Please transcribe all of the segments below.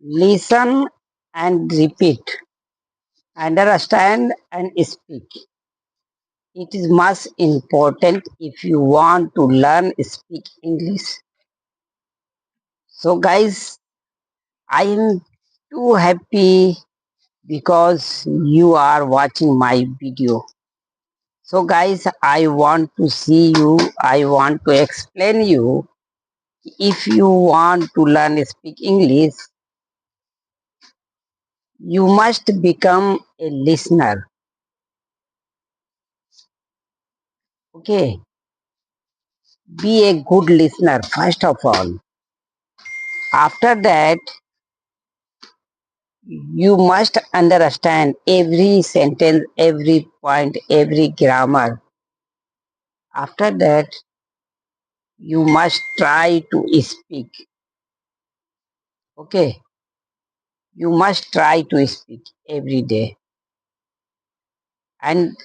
Listen and repeat. Understand and speak. It is much important if you want to learn speak English. So guys, I am too happy because you are watching my video. So guys, I want to see you. I want to explain you. If you want to learn speak English, you must become a listener. Okay, be a good listener first of all. After that, you must understand every sentence, every point, every grammar. After that, you must try to speak. Okay, you must try to speak every day and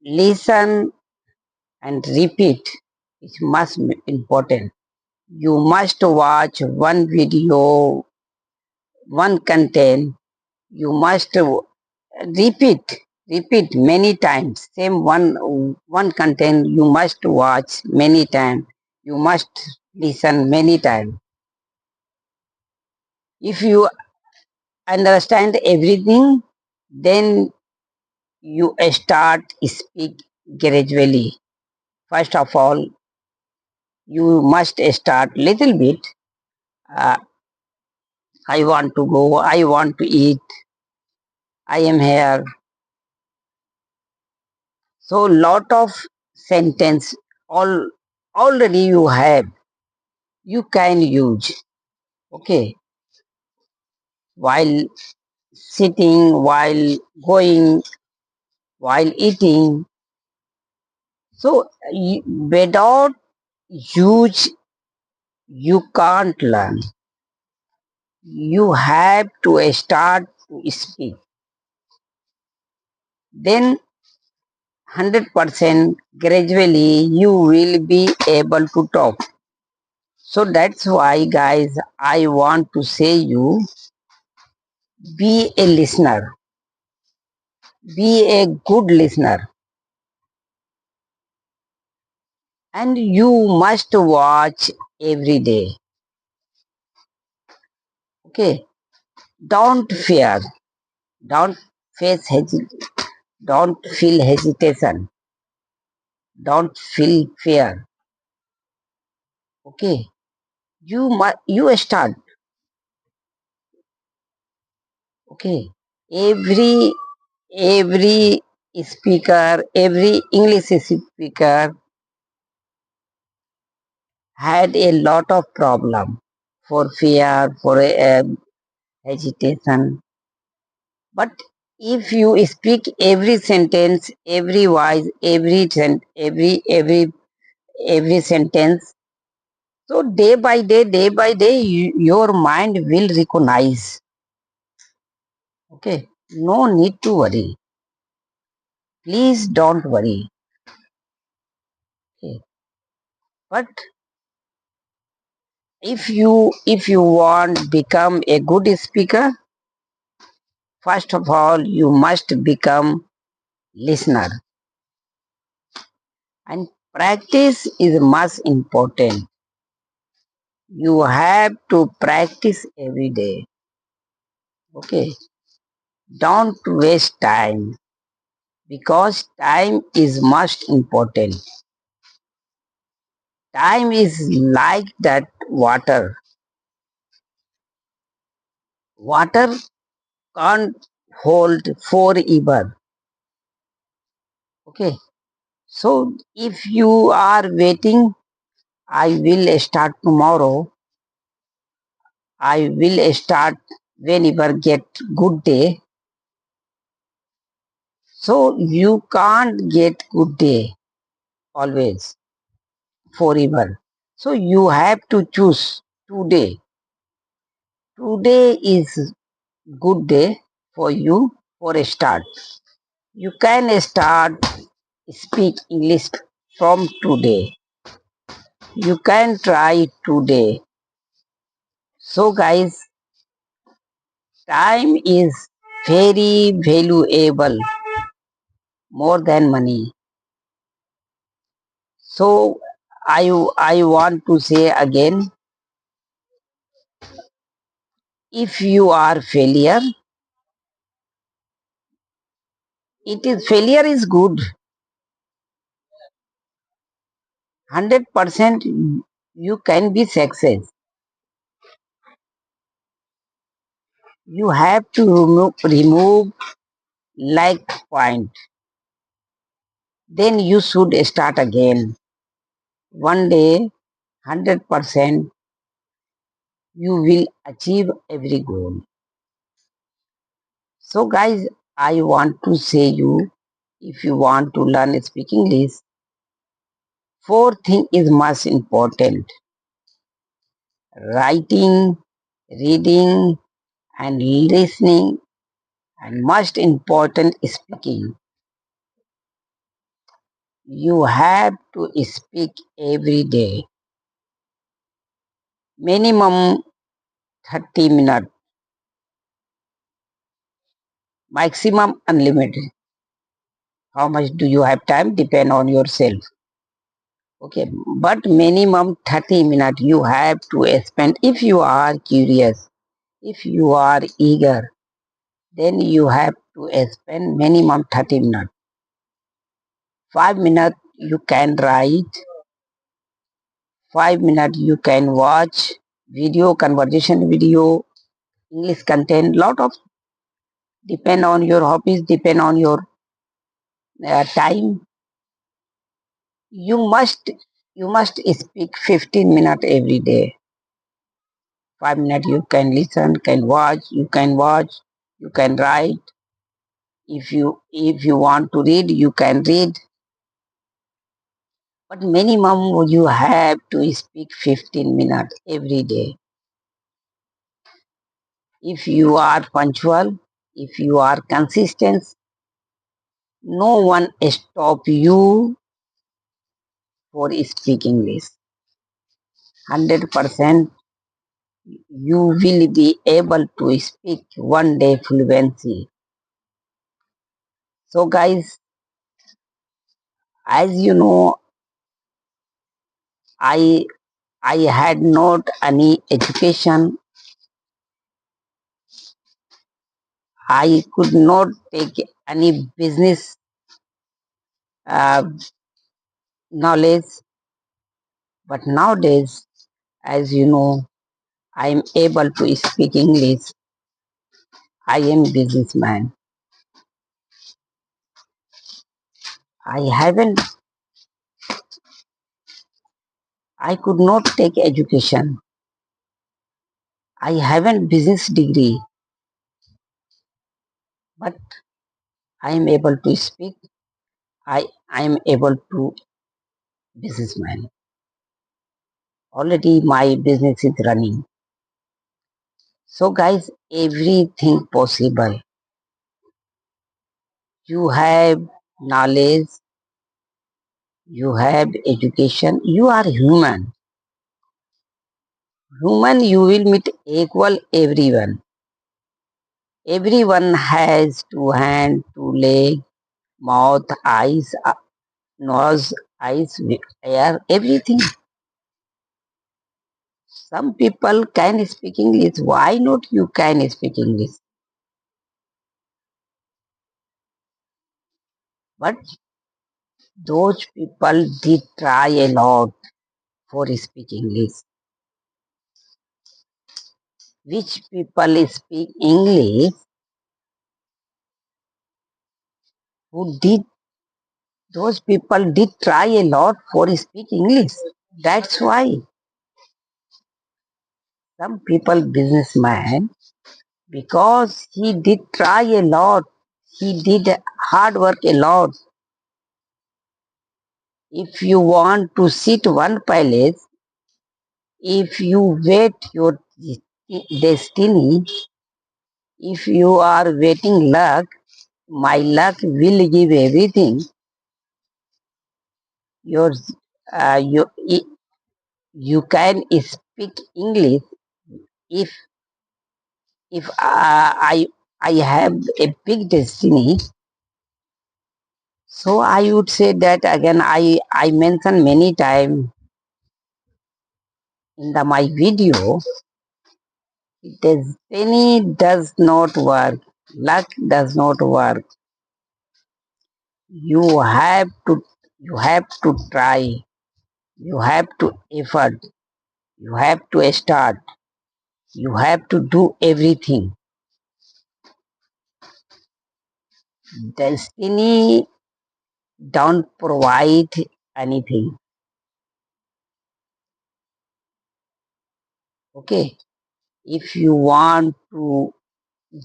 listen and repeat. It's much important. You must watch one video, one content. You must repeat many times. Same one content you must watch many times. You must listen many times. If you understand everything, then you start speak gradually. First of all, you must start little bit. Uh, I want to go. I want to eat. I am here. So lot of sentence all already you have. You can use. Okay, while sitting, while going, while eating. So without use, you can't learn. You have to start to speak. Then 100% gradually you will be able to talk. So that's why guys I want to say you be a listener. Be a good listener. And you must watch every day. Okay. Don't fear. Don't face don't feel hesitation. Don't feel fear. Okay. You start. Okay. Every every speaker, every English speaker had a lot of problem for fear, for hesitation. But if you speak every sentence, every voice, every sentence, so day by day, your mind will recognize. Okay, no need to worry. Please don't worry. Okay, but if you want become a good speaker, first of all you must become listener, and practice is much important. You have to practice every day. Okay, don't waste time because time is most important. Time is like that water. Water can't hold forever. Okay, so if you are waiting, I will start tomorrow. I will start whenever get good day. So you can't get good day always forever. So you have to choose today. Today is good day for you for a start. You can start speak English from today. You can try today. So guys, Time is very valuable, more than money. So I want to say again, if you are failure, failure is good. 100% you can be success. You have to remove like point. Then you should start again. One day, 100% you will achieve every goal. So guys, I want to say you, if you want to learn speak English, four thing is most important: writing, reading, and listening, and most important speaking. You have to speak every day, minimum 30 minutes, maximum unlimited. How much do you have time? Depend on yourself. Okay, but minimum 30 minutes you have to spend. If you are curious, if you are eager, then you have to spend minimum 30 minutes. 5 minutes you can write, 5 minutes you can watch video, conversation video, English content, lot of, depend on your hobbies, depend on your time. You must you must speak 15 minutes every day. 5 minutes you can listen, can watch, you can write. If you want to read, you can read. But minimum you have to speak 15 minutes every day. If you are punctual, if you are consistent, no one stop you for speaking English. 100% you will be able to speak one day fluency. So guys, as you know, I I had not any education. I could not take any business uh, knowledge. But nowadays, as you know, I am able to speak English. I am businessman. I haven't. I could not take education. I haven't business degree, but I am able to speak. I am able to businessman. Already my business is running. So guys, everything possible. You have knowledge, you have education, you are human. Human, you will meet equal everyone. Everyone has two hand, two leg, mouth, eyes, nose, eyes, air, everything. Some people can speak English. Why not you can speak English? But those people did try a lot for speaking English. Which people speak English who did those people did try a lot for speak English. That's why some people businessman, because he did try a lot, he did hard work a lot. If you want to sit one palace, if you wait your destiny, if you are waiting luck, my luck will give everything. Yours, you can speak English if If I have a big destiny, so I would say that again. I mentioned many times in my video. Destiny does not work. Luck does not work. You have to try. You have to effort. You have to start. You have to do everything. Destiny don't provide anything. Okay. If you want to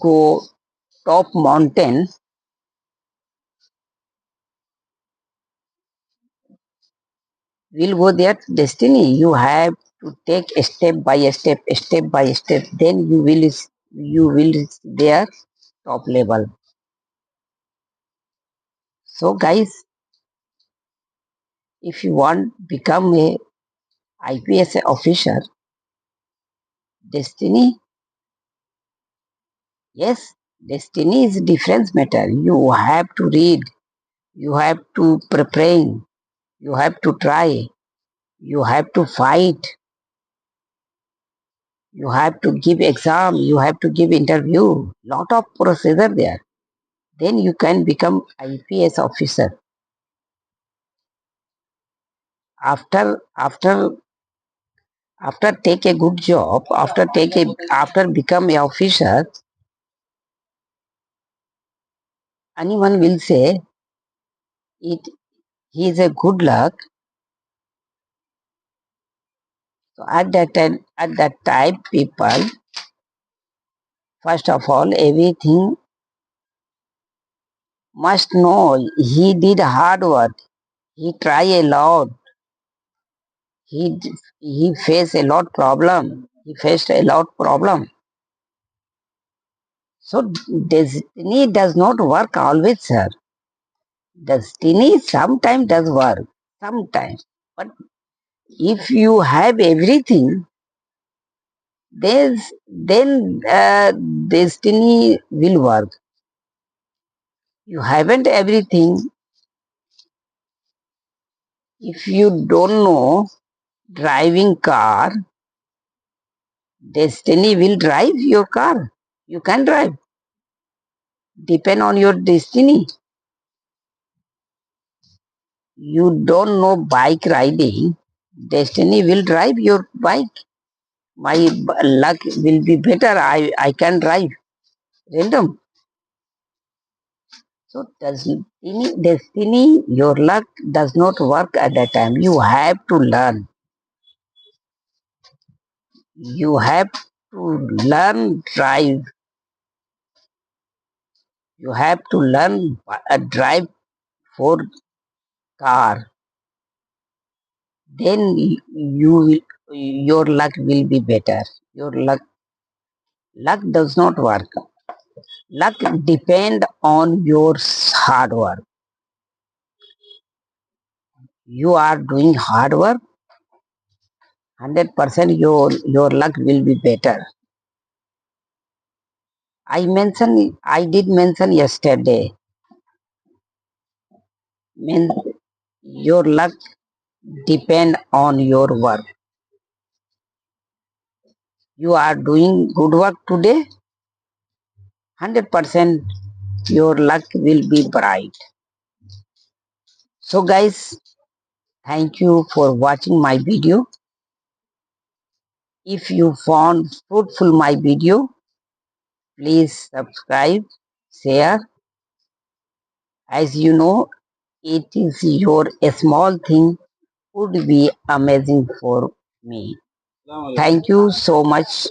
go top mountain, we'll go there. Destiny. You have to take a step by step. Then you will reach there top level. So guys, if you want become a IPS officer, destiny, yes, destiny is difference matter. You have to read, you have to prepare, you have to try, you have to fight, you have to give exam, you have to give interview. Lot of procedure there. Then you can become IPS officer. After take a good job, after become a officer, anyone will say it he is a good luck. So at that time, people first of all everything must know he did hard work. He try a lot. He faced a lot problem. He faced a lot problem. So destiny does not work always, sir. Destiny sometimes does work, sometimes. But if you have everything, then destiny will work. You haven't everything. If you don't know driving car, destiny will drive your car. You can drive. Depend on your destiny. You don't know bike riding, destiny will drive your bike. My luck will be better. I can drive. Random. So destiny, your luck does not work at that time. You have to learn. You have to learn drive. You have to learn drive for car. Then you will, your luck will be better. Your luck does not work. Luck depend on your hard work. You are doing hard work, 100% your luck will be better. I did mention yesterday, means your luck depend on your work. You are doing good work today, 100% your luck will be bright. So guys, thank you for watching my video. If you found fruitful my video, please subscribe, share. As you know, it is your a small thing would be amazing for me. Thank you so much.